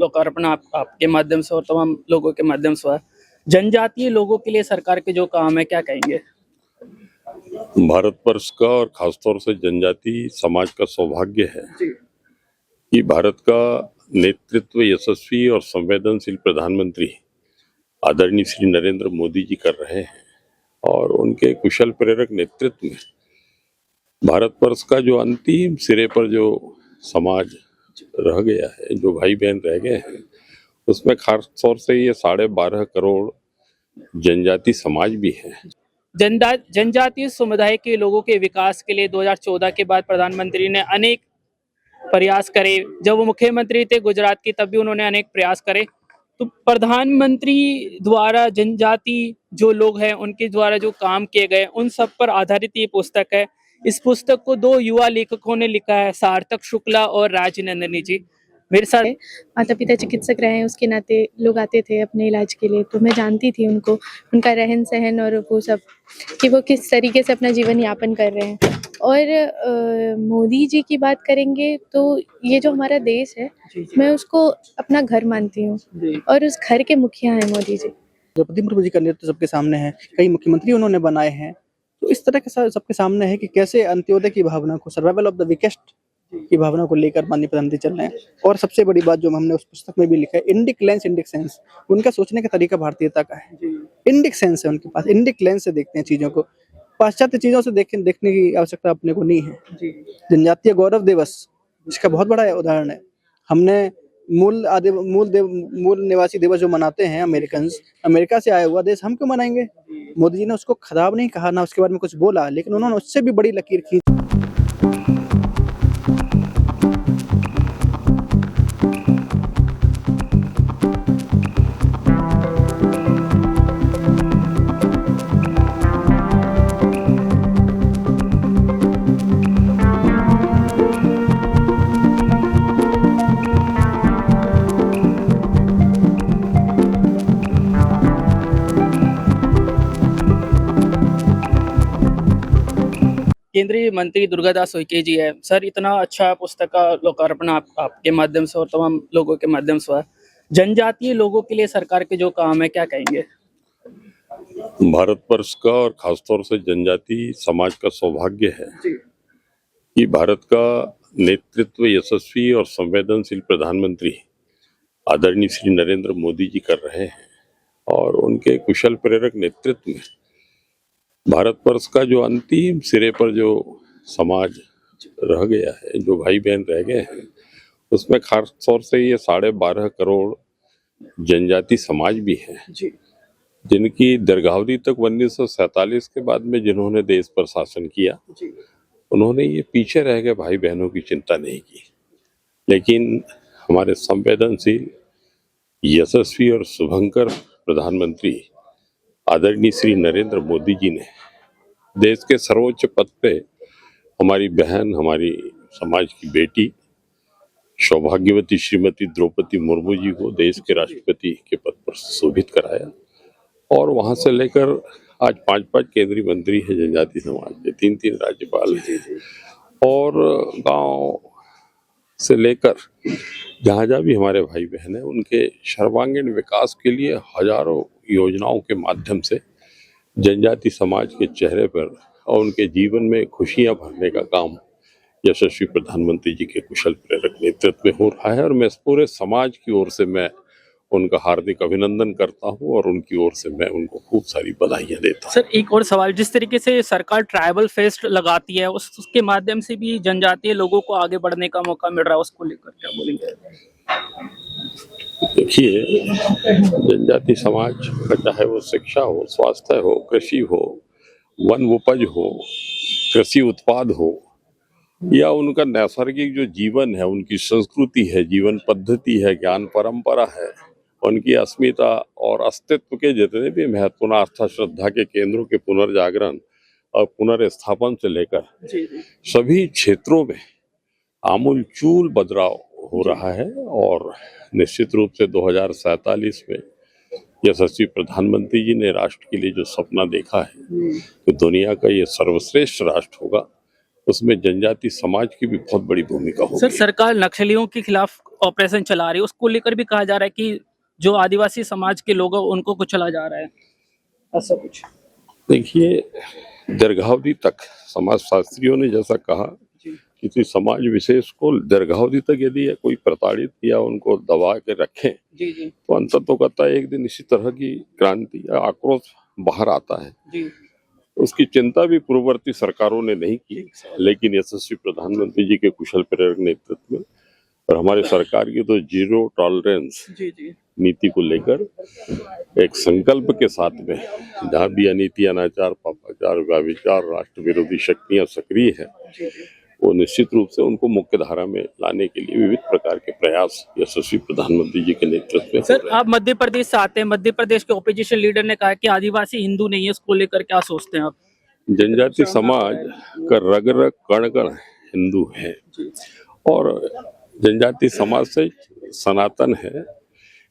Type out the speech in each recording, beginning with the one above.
लोकार्पण आपके माध्यम से और तमाम लोगों के माध्यम से हुआ। जनजातीय लोगों के लिए सरकार के जो काम है, क्या कहेंगे? भारत वर्ष का और खासतौर से जनजाति समाज का सौभाग्य है जी। कि भारत का नेतृत्व यशस्वी और संवेदनशील प्रधानमंत्री आदरणीय श्री नरेंद्र मोदी जी कर रहे हैं और उनके कुशल प्रेरक नेतृत्व में भारत वर्ष का जो अंतिम सिरे पर जो समाज रह गया है, जो भाई बहन रह गए हैं, उसमें खास तौर से ये 12.5 करोड़ जनजाति समाज भी है। जनजातीय समुदाय के लोगों के विकास के लिए 2014 के बाद प्रधानमंत्री ने अनेक प्रयास करे। जब वो मुख्यमंत्री थे गुजरात की, तब भी उन्होंने अनेक प्रयास करे। तो प्रधानमंत्री द्वारा जनजाति जो लोग हैं उनके द्वारा जो काम किए गए, उन सब पर आधारित ये पुस्तक है। इस पुस्तक को 2 युवा लेखकों ने लिखा है, सार्थक शुक्ला और राजनंदिनी जी। मेरे साथ माता पिता चिकित्सक रहे हैं, उसके नाते लोग आते थे अपने इलाज के लिए, तो मैं जानती थी उनको, उनका रहन सहन और वो सब, कि वो किस तरीके से अपना जीवन यापन कर रहे हैं। और मोदी जी की बात करेंगे तो ये जो हमारा देश है, मैं उसको अपना घर मानती हूँ और उस घर के मुखिया हैं मोदी जी। द्रौपदी मुर्मू जी का नेतृत्व सबके सामने है, कई मुख्यमंत्री उन्होंने बनाए हैं, तो इस तरह के सबके सामने है कि कैसे अंत्योदय की भावना को, सर्वाइवल ऑफ द वीकेस्ट की भावना को लेकर माननीय प्रधानमंत्री चल रहे हैं। और सबसे बड़ी बात जो हमने उस पुस्तक में भी लिखा है, इंडिक लेंस इंडिक सेंस, उनका सोचने का तरीका भारतीयता का है। इंडिक सेंस है उनके पास, इंडिक लेंस से देखते हैं चीजों को, पाश्चात्य चीजों से देखने की आवश्यकता अपने को नहीं है। जनजातीय गौरव दिवस इसका बहुत बड़ा उदाहरण है। हमने मूल निवासी दिवस जो मनाते हैं अमेरिका से आया हुआ देश, हम क्यों मनाएंगे? मोदी जी ने उसको खराब नहीं कहा, ना उसके बारे में कुछ बोला, लेकिन उन्होंने उससे भी बड़ी लकीर खींची। केंद्रीय मंत्री दुर्गादास उइके जी है। सर, इतना अच्छा पुस्तक का लोकार्पण आपके माध्यम से और तमाम लोगों के माध्यम से हुआ। जनजातीय लोगों के लिए सरकार के जो काम है, क्या कहेंगे? भारत वर्ष का और खासतौर से जनजाति समाज का सौभाग्य है कि भारत का नेतृत्व यशस्वी और संवेदनशील प्रधानमंत्री आदरणीय श्री नरेंद्र मोदी जी कर रहे हैं और उनके कुशल प्रेरक नेतृत्व में भारत वर्ष का जो अंतिम सिरे पर जो समाज रह गया है, जो भाई बहन रह गए हैं, उसमें खास तौर से ये 12.5 करोड़ जनजाति समाज भी है, जिनकी दीर्घावधि तक 1947 के बाद में जिन्होंने देश पर शासन किया, उन्होंने ये पीछे रह गए भाई बहनों की चिंता नहीं की। लेकिन हमारे संवेदनशील, यशस्वी और शुभंकर प्रधानमंत्री आदरणीय श्री नरेंद्र मोदी जी ने देश के सर्वोच्च पद पे हमारी बहन, हमारी समाज की बेटी सौभाग्यवती श्रीमती द्रौपदी मुर्मू जी को देश के राष्ट्रपति के पद पर सुशोभित कराया और वहां से लेकर आज 5 केंद्रीय मंत्री हैं जनजाति समाज के, 3 राज्यपाल हैं और गांव से लेकर जहाँ भी हमारे भाई बहन हैं, उनके सर्वांगीण विकास के लिए हजारों योजनाओं के माध्यम से जनजाति समाज के चेहरे पर और उनके जीवन में खुशियां भरने का काम यशस्वी प्रधानमंत्री जी के कुशल प्रेरक नेतृत्व में हो रहा है और मैं पूरे समाज की ओर से मैं उनका हार्दिक अभिनंदन करता हूं और उनकी ओर से मैं उनको खूब सारी बधाइयां देता हूं। सर, एक और सवाल, जिस तरीके से सरकार ट्राइबल फेस्ट लगाती है, उसके माध्यम से भी जनजातीय लोगों को आगे बढ़ने का मौका मिल रहा है, उसको लेकर क्या बोलेंगे? देखिए, जनजाति समाज का चाहे वो शिक्षा हो, स्वास्थ्य हो, कृषि हो, वन उपज हो, कृषि उत्पाद हो या उनका नैसर्गिक जो जीवन है, उनकी संस्कृति है, जीवन पद्धति है, ज्ञान परंपरा है, उनकी अस्मिता और अस्तित्व के जितने भी महत्वपूर्ण आस्था श्रद्धा के केंद्रों के पुनर्जागरण और पुनर्स्थापन से लेकर सभी क्षेत्रों में आमूलचूल बदलाव हो रहा है और निश्चित रूप से 2047 में यशस्वी प्रधानमंत्री जी ने राष्ट्र के लिए जो सपना देखा है कि दुनिया का ये सर्वश्रेष्ठ राष्ट्र होगा, उसमें जनजाति समाज की भी बहुत बड़ी भूमिका सर होगी। सरकार नक्सलियों के खिलाफ ऑपरेशन चला रही है, उसको लेकर भी कहा जा रहा है कि जो आदिवासी समाज के लोग हैं उनको कुचला जा रहा है, ऐसा कुछ। देखिए, दीर्घावधि तक समाजशास्त्रियों ने जैसा कहा, किसी समाज विशेष को दीर्घावधि तक यदि कोई प्रताड़ित या उनको दबा के रखें जी जी तो अंततोगत्वा एक दिन इसी तरह की क्रांति या आक्रोश बाहर आता है। जी। उसकी चिंता भी पूर्ववर्ती सरकारों ने नहीं की, लेकिन यशस्वी प्रधानमंत्री जी के कुशल प्रेरक नेतृत्व में और हमारे सरकार की तो जीरो टॉलरेंस जी जी नीति को लेकर एक संकल्प के साथ में जहाँ भी अनीति, अनाचार, पापाचार, व्यभिचार, राष्ट्र विरोधी शक्तियां सक्रिय है, वो निश्चित रूप से उनको मुख्य धारा में लाने के लिए विविध प्रकार के प्रयास यशस्वी प्रधानमंत्री जी के नेतृत्व में हो सर रहे हैं। आप मध्य प्रदेश से आते हैं, मध्य प्रदेश के ओपोजिशन लीडर ने कहा कि आदिवासी हिंदू नहीं है, इसको लेकर क्या सोचते हैं आप? जनजाति समाज का रग रग कण कण हिंदू है और जनजाति समाज से सनातन है,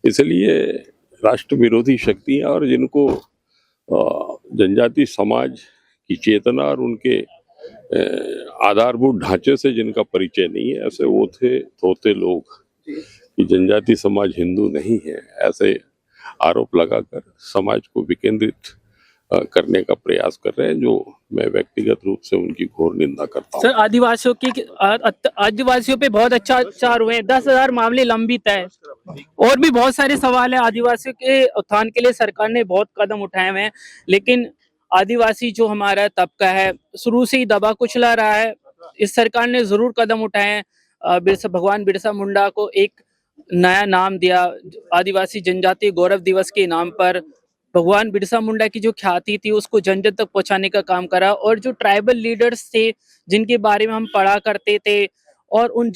इसलिए राष्ट्र विरोधी शक्तियां और जिनको जनजाति समाज की चेतना और उनके आधारभूत ढांचे से जिनका परिचय नहीं है, ऐसे ओथे तोते लोग कि जनजाति समाज हिंदू नहीं है, ऐसे आरोप लगाकर समाज को विकेंद्रित करने का प्रयास कर रहे हैं, जो मैं व्यक्तिगत रूप से उनकी घोर निंदा करता हूँ। सर आदिवासियों पे बहुत अत्याचार हुए हैं, 10,000 मामले लंबित है और भी बहुत सारे सवाल है। आदिवासियों के उत्थान के लिए सरकार ने बहुत कदम उठाए हुए हैं, लेकिन आदिवासी जो हमारा तबका है शुरू से ही दबा कुचला रहा है। इस सरकार ने जरूर कदम उठाए हैं। भगवान बिरसा मुंडा को एक नया नाम दिया, आदिवासी जनजातीय गौरव दिवस के नाम पर भगवान बिरसा मुंडा की जो ख्याति थी उसको जन जन तक पहुंचाने का काम करा। और जो ट्राइबल लीडर्स थे जिनके बारे में हम पढ़ा करते थे और उन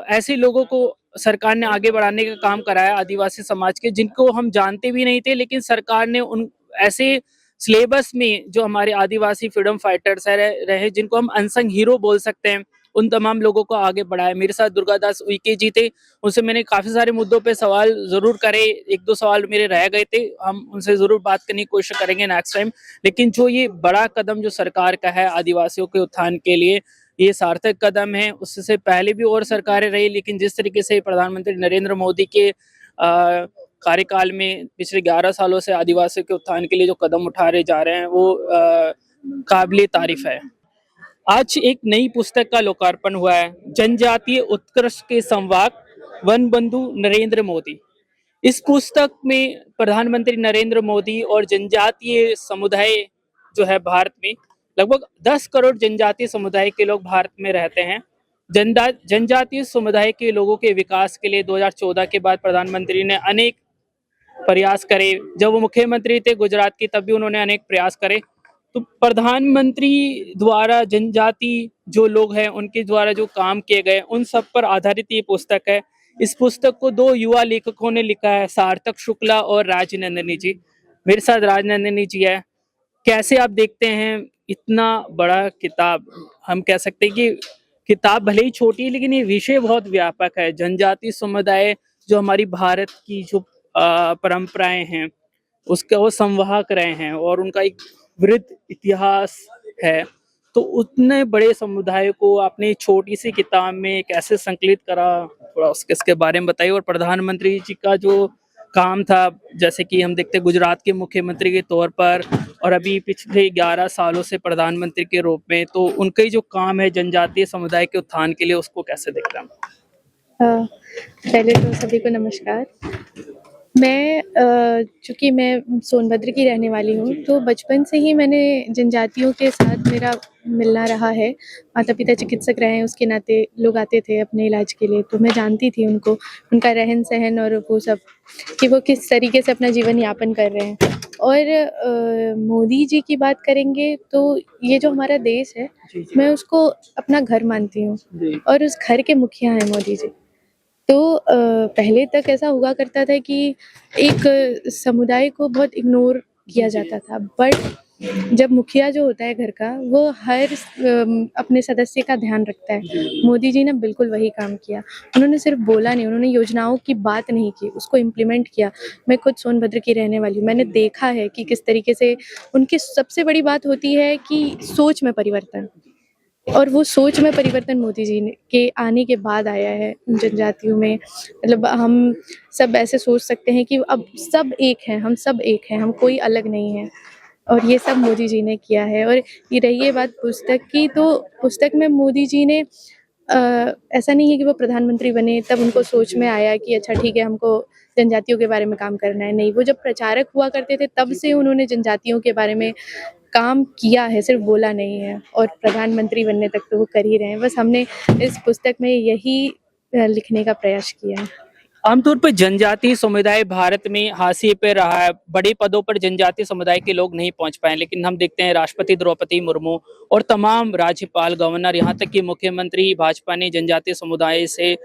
ऐसे लोगों को सरकार ने आगे बढ़ाने का काम कराया, आदिवासी समाज के जिनको हम जानते भी नहीं थे, लेकिन सरकार ने उन ऐसे सिलेबस में जो हमारे आदिवासी फ्रीडम फाइटर्स रहे जिनको हम अनसंग हीरो बोल सकते हैं, उन तमाम लोगों को आगे बढ़ाया। मेरे साथ दुर्गादास उइके जी थे, उनसे मैंने काफी सारे मुद्दों पे सवाल जरूर करे, एक दो सवाल मेरे रह गए थे, हम उनसे जरूर बात करने की कोशिश करेंगे नेक्स्ट टाइम। लेकिन जो ये बड़ा कदम जो सरकार का है आदिवासियों के उत्थान के लिए, ये सार्थक कदम है। उससे पहले भी और सरकारें रही, लेकिन जिस तरीके से प्रधानमंत्री नरेंद्र मोदी के कार्यकाल में पिछले 11 सालों से आदिवासियों के उत्थान के लिए जो कदम उठाए जा रहे हैं वो काबिले तारीफ है। आज एक नई पुस्तक का लोकार्पण हुआ है, जनजातीय उत्कर्ष के संवाद वन बंधु नरेंद्र मोदी। इस पुस्तक में प्रधानमंत्री नरेंद्र मोदी और जनजातीय समुदाय जो है भारत में, लगभग 10 करोड़ जनजातीय समुदाय के लोग भारत में रहते हैं। जनजातीय समुदाय के लोगों के विकास के लिए 2014 के बाद प्रधानमंत्री ने अनेक प्रयास करे। जब वो मुख्यमंत्री थे गुजरात की, तब भी उन्होंने अनेक प्रयास करे। तो प्रधानमंत्री द्वारा जनजाति जो लोग हैं उनके द्वारा जो काम किए गए उन सब पर आधारित ये पुस्तक है। इस पुस्तक को 2 युवा लेखकों ने लिखा है, सार्थक शुक्ला और राजनंदिनी जी। मेरे साथ राजनंदिनी जी है। कैसे आप देखते हैं इतना बड़ा किताब? हम कह सकते हैं कि किताब भले ही छोटी है लेकिन ये विषय बहुत व्यापक है। जनजाति समुदाय जो हमारी भारत की जो परंपराएं हैं उसका वो संवाहक रहे हैं और उनका एक वृद्ध इतिहास है। तो उतने बड़े समुदाय को आपने छोटी सी किताब में कैसे संकलित करा, थोड़ा उसके बारे में बताइए। और प्रधानमंत्री जी का जो काम था, जैसे कि हम देखते हैं गुजरात के मुख्यमंत्री के तौर पर और अभी पिछले 11 सालों से प्रधानमंत्री के रूप में, तो उनका जो काम है जनजातीय समुदाय के उत्थान के लिए, उसको कैसे देखते हैं? पहले तो सभी को नमस्कार। मैं चूँकि मैं सोनभद्र की रहने वाली हूँ, तो बचपन से ही मैंने जनजातियों के साथ मेरा मिलना रहा है। माता पिता चिकित्सक रहे हैं, उसके नाते लोग आते थे अपने इलाज के लिए, तो मैं जानती थी उनको, उनका रहन सहन और वो सब, कि वो किस तरीके से अपना जीवन यापन कर रहे हैं। और मोदी जी की बात करेंगे तो ये जो हमारा देश है, मैं उसको अपना घर मानती हूँ और उस घर के मुखिया हैं मोदी जी। तो पहले तक ऐसा हुआ करता था कि एक समुदाय को बहुत इग्नोर किया जाता था, बट जब मुखिया जो होता है घर का, वो हर अपने सदस्य का ध्यान रखता है। मोदी जी ने बिल्कुल वही काम किया। उन्होंने सिर्फ बोला नहीं, उन्होंने योजनाओं की बात नहीं की, उसको इम्प्लीमेंट किया। मैं खुद सोनभद्र की रहने वाली हूँ, मैंने देखा है कि किस तरीके से उनकी सबसे बड़ी बात होती है कि सोच में परिवर्तन। और वो सोच में परिवर्तन मोदी जी ने के आने के बाद आया है जनजातियों में। मतलब हम सब ऐसे सोच सकते हैं कि अब सब एक हैं, हम सब एक हैं, हम कोई अलग नहीं है। और ये सब मोदी जी ने किया है। और ये रही है बात पुस्तक की, तो पुस्तक में मोदी जी ने ऐसा नहीं है कि वो प्रधानमंत्री बने तब उनको सोच में आया कि अच्छा ठीक है, हमको जनजातियों के बारे में काम करना है। नहीं, वो जब प्रचारक हुआ करते थे तब से उन्होंने जनजातियों के बारे में काम किया है, सिर्फ बोला नहीं है। और प्रधानमंत्री बनने तक तो वो कर ही रहे हैं। बस हमने इस पुस्तक में यही लिखने का प्रयास किया है। आमतौर पर जनजातीय समुदाय भारत में हाशिए पे रहा है, बड़े पदों पर जनजातीय समुदाय के लोग नहीं पहुंच पाए, लेकिन हम देखते हैं राष्ट्रपति द्रौपदी मुर्मू और तमाम राज्यपाल, गवर्नर, यहाँ तक कि मुख्यमंत्री भाजपा ने जनजातीय समुदाय से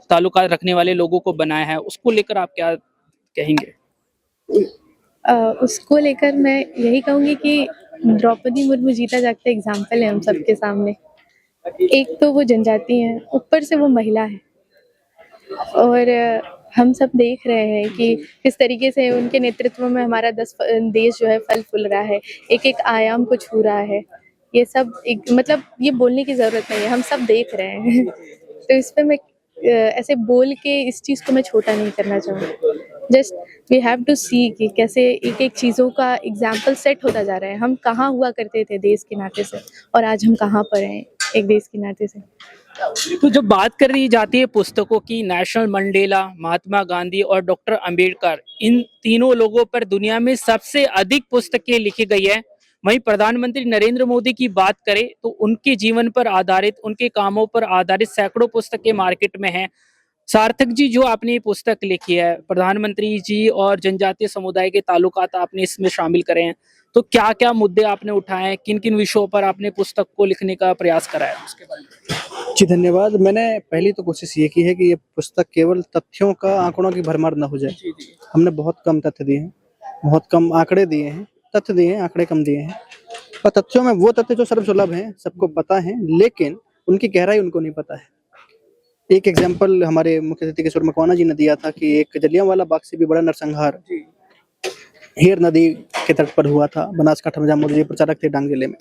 ताल्लुकात रखने वाले लोगों को बनाया है। उसको लेकर आप क्या कहेंगे? उसको लेकर मैं यही कहूँगी कि द्रौपदी मुर्मू जीता जागता एग्जाम्पल है हम सबके सामने। एक तो वो जनजाति हैं, ऊपर से वो महिला है। और हम सब देख रहे हैं कि किस तरीके से उनके नेतृत्व में हमारा देश जो है फल फूल रहा है, एक एक आयाम को छू रहा है। ये सब एक मतलब ये बोलने की ज़रूरत नहीं है, हम सब देख रहे हैं। तो इस पे मैं ऐसे बोल के इस चीज़ को मैं छोटा नहीं करना चाहूँगी। जस्ट वी हैव टू सी कि कैसे एक एक चीज़ों का एग्जाम्पल सेट होता जा रहा है। हम कहाँ हुआ करते थे देश के नाते से, और आज हम कहाँ पर हैं एक देश के नाते से। तो जब बात कर रही जाती है पुस्तकों की, नेशनल मंडेला, महात्मा गांधी और डॉक्टर अंबेडकर, इन तीनों लोगों पर दुनिया में सबसे अधिक पुस्तकें लिखी गई है। वहीं प्रधानमंत्री नरेंद्र मोदी की बात करें तो उनके जीवन पर आधारित, उनके कामों पर आधारित सैकड़ों पुस्तकें मार्केट में हैं। सार्थक जी, जो आपने ये पुस्तक लिखी है, प्रधानमंत्री जी और जनजातीय समुदाय के ताल्लुकात आपने इसमें शामिल करे हैं, तो क्या क्या मुद्दे आपने उठाए हैं, किन किन विषयों पर आपने पुस्तक को लिखने का प्रयास करा है, उसके बारे में? जी धन्यवाद। मैंने पहली तो कोशिश ये की है कि ये पुस्तक केवल तथ्यों का, आंकड़ों की भरमार न हो जाए। हमने बहुत कम तथ्य दिए हैं, बहुत कम आंकड़े दिए हैं, तथ्य दिए हैं, आंकड़े कम दिए हैं। और तथ्यों में वो तथ्य जो सर्वसुलभ हैं, सबको पता है, लेकिन उनकी गहराई उनको नहीं पता है। एक एग्जाम्पल हमारे मुख्य अतिथि किशोर मकवाना जी ने दिया था कि एक जलियांवाला बाग से भी बड़ा नरसंहार हेर नदी के तट पर हुआ था, बनासकांठा में, जहाँ मोदी जी प्रचारक थे डांग जिले में।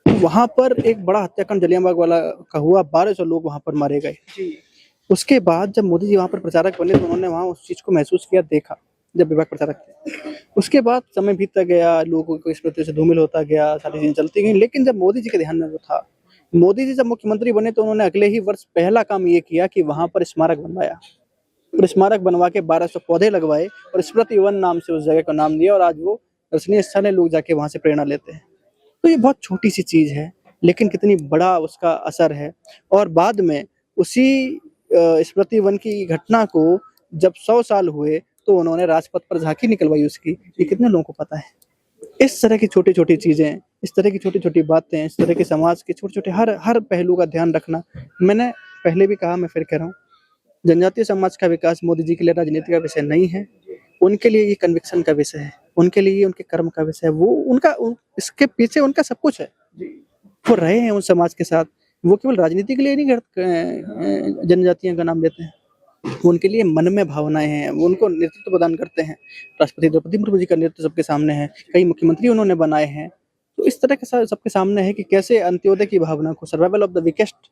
वहां पर एक बड़ा हत्याकांड जलियांवाला वाला का हुआ, 1200 लोग वहां पर मारे गए। उसके बाद जब मोदी जी वहां पर प्रचारक बने तो उन्होंने वहां उस चीज को महसूस किया, देखा, जब विभाग प्रचारक थे। उसके बाद समय बीतता गया, लोगों को इस प्रति से धूमिल होता गया, सारी चीजें चलती गई। लेकिन जब मोदी जी के ध्यान में वो था, मोदी जी जब मुख्यमंत्री बने तो उन्होंने अगले ही वर्ष पहला काम ये किया कि वहां पर स्मारक बनवाया। और स्मारक बनवा के 1200 पौधे लगवाए और स्मृति वन नाम से उस जगह का नाम दिया। और आज वो दर्शनीय स्थल है, लोग जाके वहां से प्रेरणा लेते हैं। तो ये बहुत छोटी सी चीज है, लेकिन कितनी बड़ा उसका असर है। और बाद में उसी स्मृति वन की घटना को जब 100 साल हुए तो उन्होंने राजपथ पर झांकी निकलवाई उसकी। ये कितने लोगों को पता है? इस तरह की छोटी छोटी चीजें, इस तरह की छोटी छोटी बातें, इस तरह के समाज के छोटे छोटे हर पहलू का ध्यान रखना। मैंने पहले भी कहा, मैं फिर कह रहा हूँ, जनजातीय समाज का विकास मोदी जी के लिए राजनीति का विषय नहीं है। उनके लिए ये कन्विक्शन का विषय है, उनके लिए ये उनके कर्म का विषय है। वो इसके पीछे उनका सब कुछ है। वो रहे हैं उस समाज के साथ। वो केवल राजनीति के लिए नहीं जनजातियों का नाम लेते हैं, वो उनके लिए मन में भावनाएं हैं, वो उनको नेतृत्व प्रदान करते हैं। राष्ट्रपति द्रौपदी मुर्मू जी का नेतृत्व सबके सामने है, कई मुख्यमंत्री उन्होंने बनाए हैं। तो इस तरह के सबके सामने है कि कैसे अंत्योदय की भावना को, सर्वाइवल ऑफ द वीकेस्ट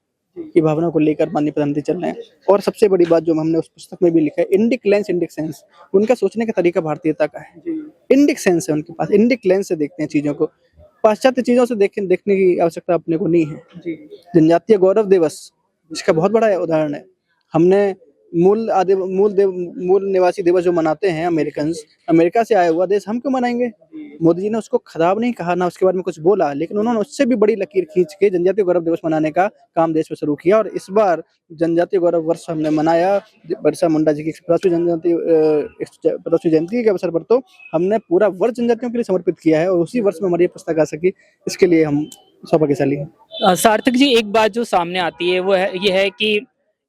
की भावना को लेकर माननीय प्रधानमंत्री चल रहे हैं। और सबसे बड़ी बात जो हमने उस पुस्तक में भी लिखा है, इंडिक लेंस इंडिक सेंस। उनका सोचने का तरीका भारतीयता का है। इंडिक सेंस है उनके पास, इंडिक लेंस से देखते हैं चीजों को, पाश्चात्य चीजों से देखने की आवश्यकता अपने को नहीं है। जनजातीय गौरव दिवस इसका बहुत बड़ा उदाहरण है। हमने मूल निवासी दिवस जो मनाते हैं अमेरिका से आया हुआ देश, हम क्यों मनाएंगे? मोदी जी ने उसको खराब नहीं कहा, ना उसके बारे में कुछ बोला, लेकिन उन्होंने उससे भी बड़ी लकीर खींच के जनजातीय गौरव दिवस मनाने का काम देश में शुरू किया। और इस बार जनजातीय गौरव वर्ष हमने मनाया, बिरसा मुंडा जी की 50वीं जयंती के अवसर पर। तो हमने पूरा वर्ष जनजातियों के लिए समर्पित किया है और उसी वर्ष में हमारी पुस्तक आ सकी, इसके लिए हम सौभाग्यशाली हैं। सार्थक जी, एक बात जो सामने आती है वो ये है कि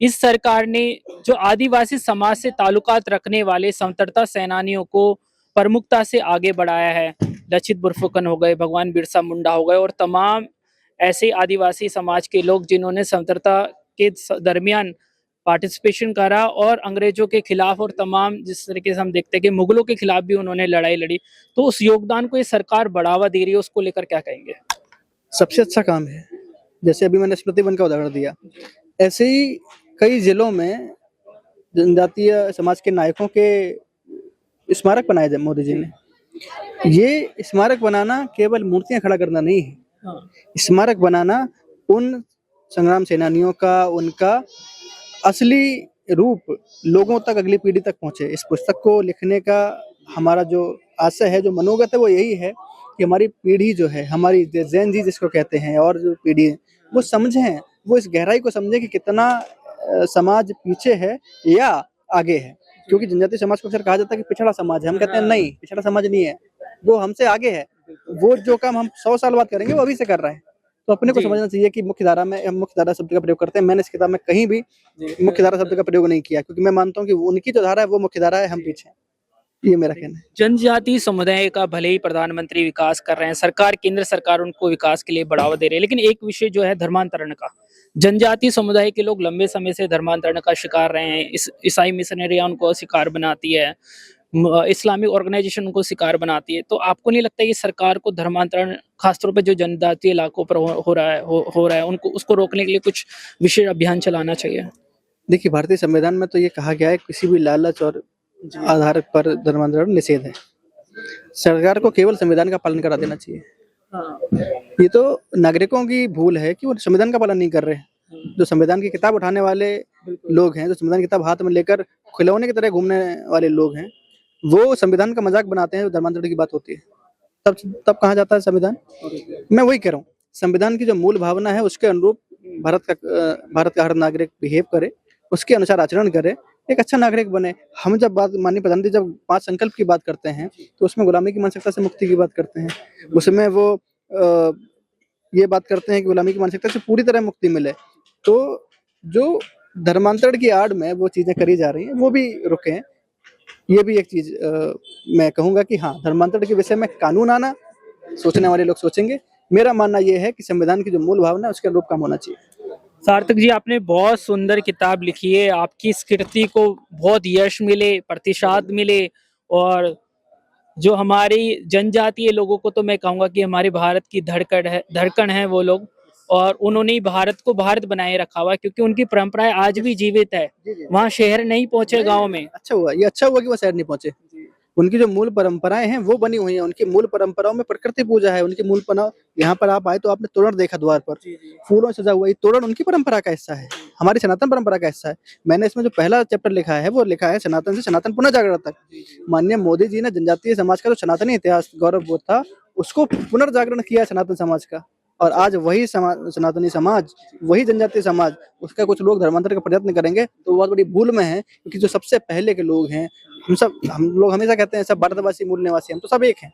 इस सरकार ने जो आदिवासी समाज से ताल्लुकात रखने वाले स्वतंत्रता सेनानियों को प्रमुखता से आगे बढ़ाया है। लचित बोरफुकन हो गए, भगवान बिरसा मुंडा हो गए और तमाम ऐसे आदिवासी समाज के लोग जिन्होंने स्वतंत्रता के दरमियान पार्टिसिपेशन करा और अंग्रेजों के खिलाफ और तमाम जिस तरीके से हम देखते हैं कि मुगलों के खिलाफ भी उन्होंने लड़ाई लड़ी। तो उस योगदान को ये सरकार बढ़ावा दे रही है, उसको लेकर क्या कहेंगे? सबसे अच्छा काम है जैसे अभी मैंने स्मृति वन का उदाहरण दिया, ऐसे ही कई जिलों में जनजातीय समाज के नायकों के स्मारक बनाए मोदी जी ने। ये स्मारक बनाना केवल मूर्तियां खड़ा करना नहीं है, हाँ, स्मारक बनाना उन संग्राम सेनानियों का, उनका असली रूप लोगों तक, अगली पीढ़ी तक पहुंचे। इस पुस्तक को लिखने का हमारा जो आशय है, जो मनोगत है, वो यही है कि हमारी पीढ़ी जो है, हमारी जेन जी जिसको कहते हैं, और जो पीढ़ी है, वो समझें, वो इस गहराई को समझें कि कितना समाज पीछे है या आगे है। क्योंकि जनजातीय समाज को अक्सर कहा जाता है कि पिछड़ा समाज है, हम कहते हैं नहीं, पिछड़ा समाज नहीं है, वो हमसे आगे है। वो जो काम हम 100 साल बाद करेंगे वो अभी से कर रहे हैं। तो अपने को जी। समझना चाहिए कि मुख्य धारा में, हम मुख्य धारा शब्द का प्रयोग करते हैं, मैंने इस किताब में कहीं भी मुख्य धारा शब्द का प्रयोग नहीं किया, क्योंकि मैं मानता हूँ कि उनकी जो धारा है वो मुख्य धारा है, हम पीछे हैं। ये मेरा कहना है। जनजातीय समुदाय का भले ही प्रधानमंत्री विकास कर रहे हैं, सरकार, केंद्र सरकार उनको विकास के लिए बढ़ावा दे रही है, लेकिन एक विषय जो है धर्मांतरण का, जनजातीय समुदाय के लोग लंबे समय से धर्मांतरण का शिकार रहे हैं। ईसाई मिशनरियां उनको शिकार बनाती है, इस्लामिक ऑर्गेनाइजेशन उनको शिकार बनाती है। तो आपको नहीं लगता कि सरकार को धर्मांतरण, खासतौर पर जो जनजातीय इलाकों पर हो रहा है उनको, उसको रोकने के लिए कुछ विशेष अभियान चलाना चाहिए? देखिए, भारतीय संविधान में तो ये कहा गया है किसी भी लालच और आधार पर धर्मांतरण निषेध है। सरकार को केवल संविधान का पालन करा देना चाहिए। हाँ, ये तो नागरिकों की भूल है कि वो संविधान का पालन नहीं कर रहे हैं। जो संविधान की किताब उठाने वाले लोग हैं, जो संविधान की किताब हाथ में लेकर खिलौने की तरह घूमने वाले लोग हैं, वो संविधान का मजाक बनाते हैं। जो धर्मांतरण की बात होती है, तब कहाँ जाता है संविधान? मैं वही कह रहा हूँ, संविधान की जो मूल भावना है उसके अनुरूप भारत का हर नागरिक बिहेव करे, उसके अनुसार आचरण करे, एक अच्छा नागरिक बने। हम जब बात, माननीय प्रधानमंत्री जब 5 संकल्प की बात करते हैं, तो उसमें गुलामी की मानसिकता से मुक्ति की बात करते हैं। उसमें वो ये बात करते हैं कि गुलामी की मानसिकता से पूरी तरह मुक्ति मिले। तो जो धर्मांतरण की आड़ में वो चीजें करी जा रही हैं, वो भी रुके। ये भी एक चीज मैं कहूंगा कि हाँ, धर्मांतरण के विषय में कानून आना, सोचने वाले लोग सोचेंगे। मेरा मानना यह है कि संविधान की जो मूल भावना है उसके अनुरूप काम होना चाहिए। सार्थक जी, आपने बहुत सुंदर किताब लिखी है। आपकी इस कृति को बहुत यश मिले, प्रतिसाद मिले, और जो हमारी जनजातीय लोगों को, तो मैं कहूँगा कि हमारे भारत की धड़कन है वो लोग, और उन्होंने ही भारत को भारत बनाए रखा हुआ है, क्योंकि उनकी परंपराएं आज भी जीवित है। वहाँ शहर नहीं पहुंचे, गाँव में। अच्छा हुआ, ये अच्छा हुआ कि वो शहर नहीं पहुंचे। उनकी जो मूल परंपराएं हैं वो बनी हुई हैं। उनकी मूल परंपराओं में प्रकृति पूजा है। उनकी मूल यहाँ पर आप आए तो आपने तोरण देखा द्वार पर, फूलों से सजा हुआ, ये तोरण उनकी परंपरा का हिस्सा है, हमारी सनातन परंपरा का हिस्सा है। मैंने इसमें जो पहला चैप्टर लिखा है वो लिखा है सनातन से सनातन पुनः जागरण तक। माननीय मोदी जी ने जनजातीय समाज का जो सनातनी इतिहास, गौरवबोध था, उसको पुनर्जागरण किया है सनातन समाज का। और आज वही सनातनी समाज, वही जनजातीय समाज, उसका कुछ लोग धर्मांतर का प्रयत्न करेंगे तो बहुत बड़ी भूल में है। क्योंकि जो सबसे पहले के लोग हैं, हम लोग हमेशा कहते हैं सब भारतवासी, मूल निवासी, हम तो सब एक हैं,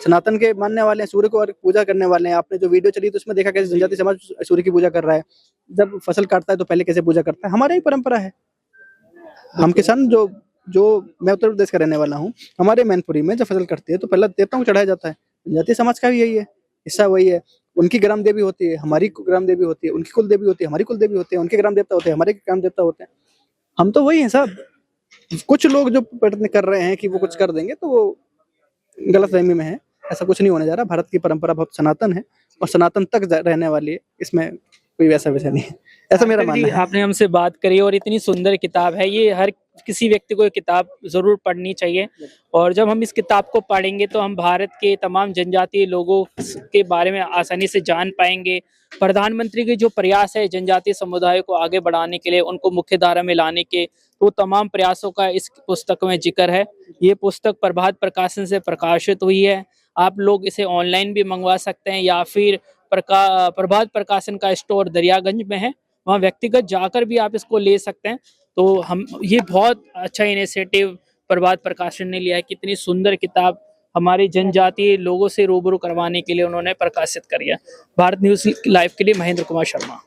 सनातन के मानने वाले हैं, सूर्य को पूजा करने वाले हैं। आपने जो वीडियो चली तो उसमें देखा कैसे जनजातीय समाज सूर्य की पूजा कर रहा है। जब फसल काटता है तो पहले कैसे पूजा करता है, हमारी ही परंपरा है। हम किसान, जो मैं उत्तर प्रदेश का रहने वाला हूँ, हमारे मैनपुरी में जब फसल कटती है तो पहले देवताओं को चढ़ाया जाता है। जनजातीय समाज का भी यही है, हिस्सा वही है। उनकी ग्राम देवी होती है, हमारी ग्राम देवी होती है, उनकी कुल देवी होती है, हमारी कुल देवी होती है, उनके ग्राम देवता होते हैं, हमारे ग्राम देवता होते हैं। हम तो वही हैं सब। कुछ लोग जो प्रयत्न कर रहे हैं कि वो कुछ कर देंगे, तो वो गलतफहमी में है। ऐसा कुछ नहीं होने जा रहा। भारत की परंपरा बहुत सनातन है और सनातन तक रहने वाली है, इसमें कोई वैसा विषय नहीं है, ऐसा मेरा मानना है। आपने हमसे बात करी, और इतनी सुंदर किताब है ये, हर किसी व्यक्ति को ये किताब जरूर पढ़नी चाहिए। और जब हम इस किताब को पढ़ेंगे तो हम भारत के तमाम जनजातीय लोगों के बारे में आसानी से जान पाएंगे। प्रधानमंत्री के जो प्रयास है जनजातीय समुदाय को आगे बढ़ाने के लिए, उनको मुख्य धारा में लाने के, तो तमाम प्रयासों का इस पुस्तक में जिक्र है। ये पुस्तक प्रभात प्रकाशन से प्रकाशित हुई है। आप लोग इसे ऑनलाइन भी मंगवा सकते हैं, या फिर प्रभात प्रकाशन का स्टोर दरियागंज में है, वहाँ व्यक्तिगत जाकर भी आप इसको ले सकते हैं। तो हम, ये बहुत अच्छा इनिशिएटिव प्रभात प्रकाशन ने लिया है। कितनी सुंदर किताब हमारे जनजातीय लोगों से रूबरू करवाने के लिए उन्होंने प्रकाशित करी है। भारत न्यूज़ लाइव के लिए महेंद्र कुमार शर्मा।